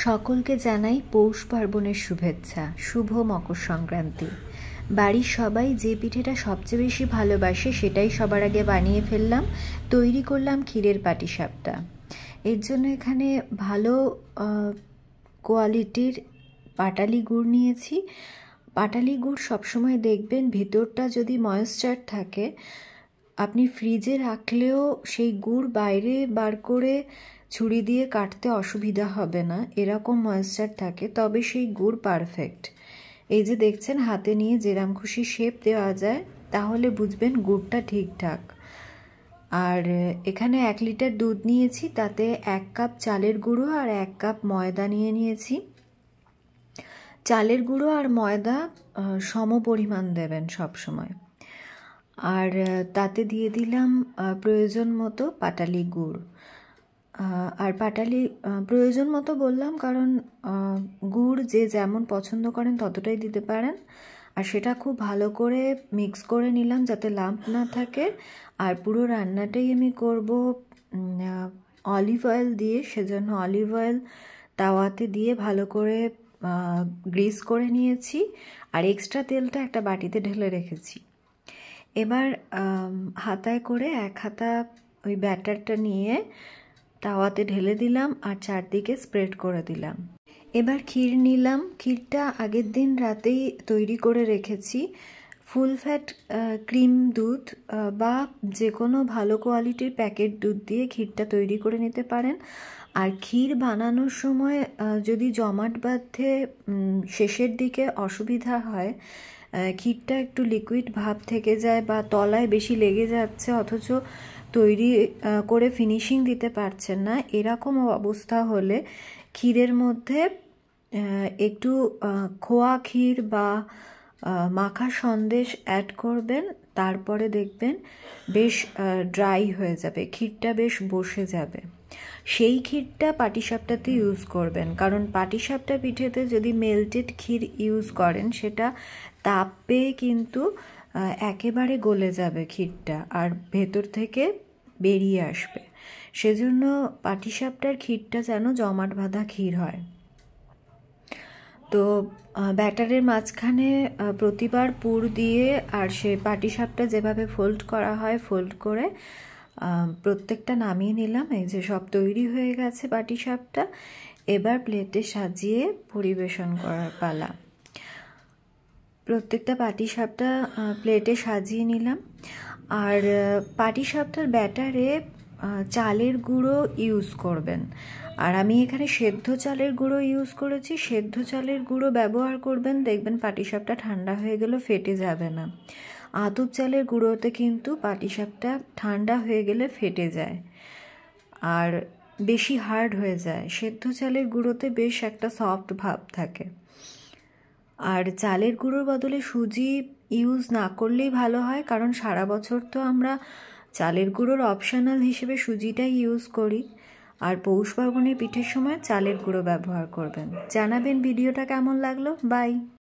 সকলকে জানাই পৌষ পার্বণের শুভেচ্ছা। শুভ মকর সংক্রান্তি। বাড়ির সবাই যে পিঠেটা সবচেয়ে বেশি ভালোবাসে সেটাই সবার আগে বানিয়ে ফেললাম। তৈরি করলাম ক্ষীরের পাটিসাপটা। এর জন্য এখানে ভালো কোয়ালিটির পাটালি গুড় নিয়েছি। পাটালি গুড় সবসময় দেখবেন ভিতরটা যদি ময়েশ্চার থাকে, আপনি ফ্রিজে রাখলেও সেই গুড় বাইরে বার করে ছুরি দিয়ে কাটতে অসুবিধা হবে না, এরকম ময়েশ্চার থাকে, তবে সেই গুড় পারফেক্ট। এই যে দেখছেন হাতে নিয়ে যেরাম খুশি শেপ দেওয়া যায়, তাহলে বুঝবেন গুড়টা ঠিকঠাক। আর এখানে 1 লিটার দুধ নিয়েছি, তাতে 1 কাপ চালের গুঁড়ো আর 1 কাপ ময়দা নিয়েছি। চালের গুঁড়ো আর ময়দা সম পরিমাণ দেবেন সব সময়। আর তাতে দিয়ে দিলাম প্রয়োজন মতো পাটালি গুড়। আর পাটালি প্রয়োজন মতো বললাম কারণ গুড় যে যেমন পছন্দ করেন ততটাই দিতে পারেন। আর সেটা খুব ভালো করে মিক্স করে নিলাম যাতে লাম্প না থাকে। আর পুরো রান্নাটাই আমি করব অলিভ অয়েল দিয়ে, সেজন্য অলিভ অয়েল তাওয়াতে দিয়ে ভালো করে গ্রিস করে নিয়েছি। আর এক্সট্রা তেলটা একটা বাটিতে ঢেলে রেখেছি। এবার হাতায় করে 1 হাতা ওই ব্যাটারটা নিয়ে তাওয়াতে ঢেলে দিলাম আর চারদিকে স্প্রেড করে দিলাম। এবার ক্ষীর নিলাম। ক্ষীরটা আগের দিন রাতেই তৈরি করে রেখেছি। ফুল ফ্যাট ক্রিম দুধ বা যে কোনো ভালো কোয়ালিটির প্যাকেট দুধ দিয়ে ক্ষীরটা তৈরি করে নিতে পারেন। আর ক্ষীর বানানোর সময় যদি জমাট বাঁধে শেষের দিকে অসুবিধা হয়, ক্ষীরটা একটু লিকুইড ভাব থেকে যায় বা তলায় বেশি লেগে যাচ্ছে অথচ তৈরি করে ফিনিশিং দিতে পারছেন না, এরকম অবস্থা হলে ক্ষীরের মধ্যে একটু খোয়া ক্ষীর বা মাখা সন্দেশ অ্যাড করবেন। তারপরে দেখবেন বেশ ড্রাই হয়ে যাবে, ক্ষীরটা বেশ বসে যাবে। সেই ক্ষীরটা পাটিসাপটাতে ইউজ করবেন, কারণ পাটিসাপটা পিঠেতে যদি মেল্টেড ক্ষীর ইউজ করেন সেটা তাপ পেয়ে কিন্তু একেবারে গলে যাবে ক্ষীরটা আর ভেতর থেকে বেরিয়ে আসবে। সেজন্য পাটিসাপটার ক্ষীরটা যেন জমাট বাঁধা ক্ষীর হয়। তো ব্যাটারের মাঝখানে প্রতিবার পুর দিয়ে আর সে পাটিসাপটা যেভাবে ফোল্ড করা হয় ফোল্ড করে প্রত্যেকটা নামিয়ে নিলাম। এই যে সব তৈরি হয়ে গেছে পাটিসাপটা। এবার প্লেটে সাজিয়ে পরিবেশন করার পালা। প্রত্যেকটা পাটিসাপটা প্লেটে সাজিয়ে নিলাম। আর পাটিসাপটার ব্যাটারে চালের গুঁড়ো ইউজ করবেন। আর আমি এখানে সেদ্ধ চালের গুঁড়ো ইউজ করেছি। সেদ্ধ চালের গুঁড়ো ব্যবহার করবেন, দেখবেন পাটিসাপটা ঠান্ডা হয়ে গেলেও ফেটে যাবে না। আতপ চালের গুঁড়োতে কিন্তু পাটিসাপটা ঠান্ডা হয়ে গেলে ফেটে যায় আর বেশি হার্ড হয়ে যায়। সেদ্ধ চালের গুঁড়োতে বেশ একটা সফট ভাব থাকে। আর চালের গুঁড়োর বদলে সুজি ইউজ না করলেই ভালো হয়, কারণ সারা বছর তো আমরা চালের গুঁড়োর অপশনাল হিসেবে সুজিটাই ইউজ করি। আর পৌষ পার্বণের পিঠের সময় চালের গুঁড়ো ব্যবহার করবেন। জানাবেন ভিডিওটা কেমন লাগলো। বাই।